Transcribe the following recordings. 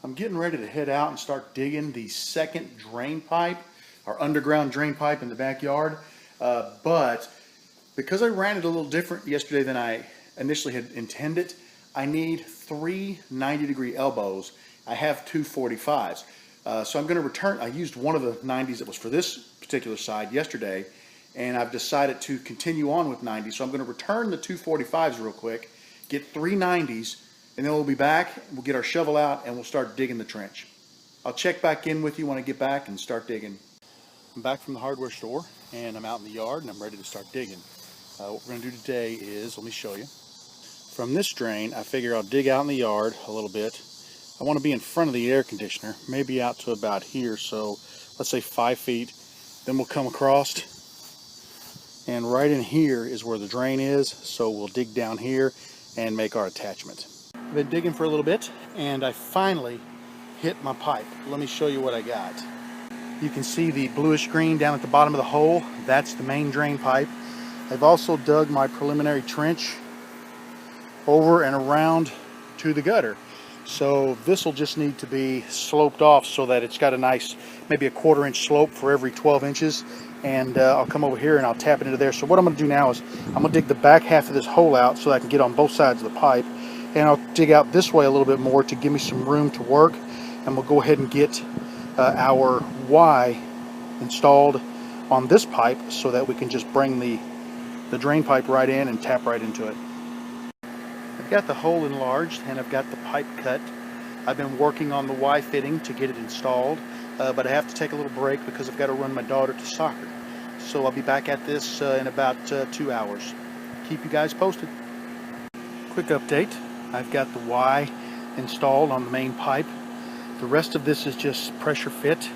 I'm getting ready to head out and start digging the second drain pipe, our underground drain pipe in the backyard. But because I ran it a little different yesterday than I initially had intended, I need three 90-degree elbows. I have two 45s. So I'm going to return. I used one of the 90s that was for this particular side yesterday, and I've decided to continue on with 90s. So I'm going to return the two 45s real quick, get three 90s, and then we'll be back. We'll get our shovel out and we'll start digging the trench. I'll check back in with you when I get back and start digging. I'm back from the hardware store and I'm out in the yard and I'm ready to start digging. What we're going to do today is, let me show you. From this drain, I figure I'll dig out in the yard a little bit. I want to be in front of the air conditioner, maybe out to about here, so let's say 5 feet. Then we'll come across, and right in here is where the drain is, so we'll dig down here and make our attachment. I've been digging for a little bit, and I finally hit my pipe. Let me show you what I got. You can see the bluish green down at the bottom of the hole. That's the main drain pipe. I've also dug my preliminary trench over and around to the gutter. So this will just need to be sloped off so that it's got a nice, maybe a 1/4 inch slope for every 12 inches. And I'll come over here and I'll tap it into there. So what I'm going to do now is I'm going to dig the back half of this hole out so that I can get on both sides of the pipe. And I'll dig out this way a little bit more to give me some room to work. And we'll go ahead and get our Y installed on this pipe so that we can just bring the drain pipe right in and tap right into it. I've got the hole enlarged and I've got the pipe cut. I've been working on the Y fitting to get it installed, but I have to take a little break because I've got to run my daughter to soccer. So I'll be back at this in about 2 hours. Keep you guys posted. Quick update. I've got the Y installed on the main pipe. The rest of this is just pressure fit.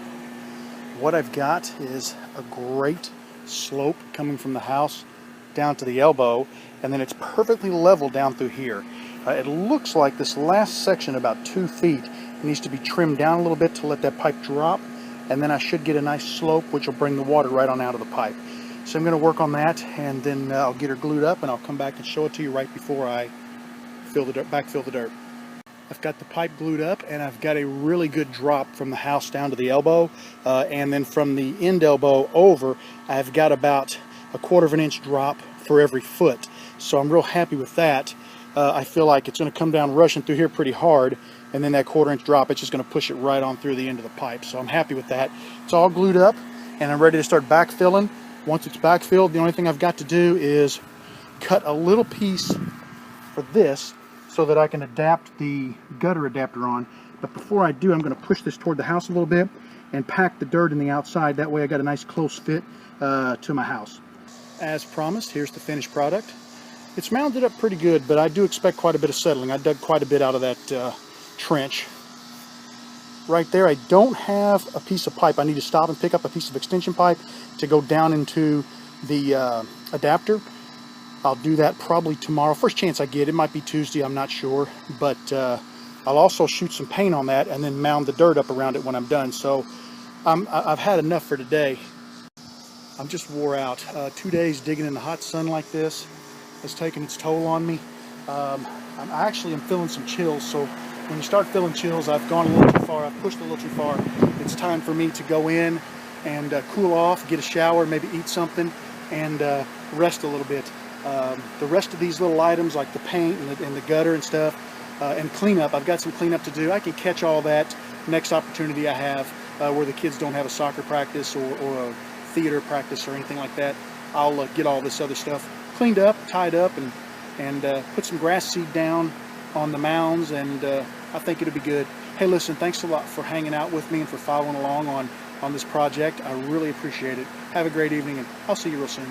What I've got is a great slope coming from the house down to the elbow, and then it's perfectly level down through here. It looks like this last section, about 2 feet, needs to be trimmed down a little bit to let that pipe drop, and then I should get a nice slope which will bring the water right on out of the pipe. So I'm going to work on that, and then I'll get her glued up and I'll come back and show it to you right before I backfill the dirt. I've got the pipe glued up and I've got a really good drop from the house down to the elbow, and then from the end elbow over I've got about a 1/4 inch drop for every foot. So I'm real happy with that. I feel like it's going to come down rushing through here pretty hard, and then that 1/4 inch drop, it's just going to push it right on through the end of the pipe. So I'm happy with that. It's all glued up and I'm ready to start backfilling. Once it's backfilled, the only thing I've got to do is cut a little piece for this so that I can adapt the gutter adapter on. But before I do, I'm going to push this toward the house a little bit and pack the dirt in the outside. That way I got a nice close fit to my house. As promised, here's the finished product. It's mounded up pretty good, but I do expect quite a bit of settling. I dug quite a bit out of that trench. Right there, I don't have a piece of pipe. I need to stop and pick up a piece of extension pipe to go down into the adapter. I'll do that probably tomorrow. First chance I get. It might be Tuesday, I'm not sure. But I'll also shoot some paint on that and then mound the dirt up around it when I'm done. So I've had enough for today. I'm just wore out. 2 days digging in the hot sun like this has taken its toll on me. I actually am feeling some chills. So when you start feeling chills, I've gone a little too far. I've pushed a little too far. It's time for me to go in and cool off, get a shower, maybe eat something, and rest a little bit. The rest of these little items like the paint and the gutter and stuff and cleanup, I've got some cleanup to do. I can catch all that next opportunity I have where the kids don't have a soccer practice or a theater practice or anything like that. I'll get all this other stuff cleaned up, tied up, and put some grass seed down on the mounds, and I think it'll be good. Hey, listen, thanks a lot for hanging out with me and for following along on this project. I really appreciate it. Have a great evening, and I'll see you real soon.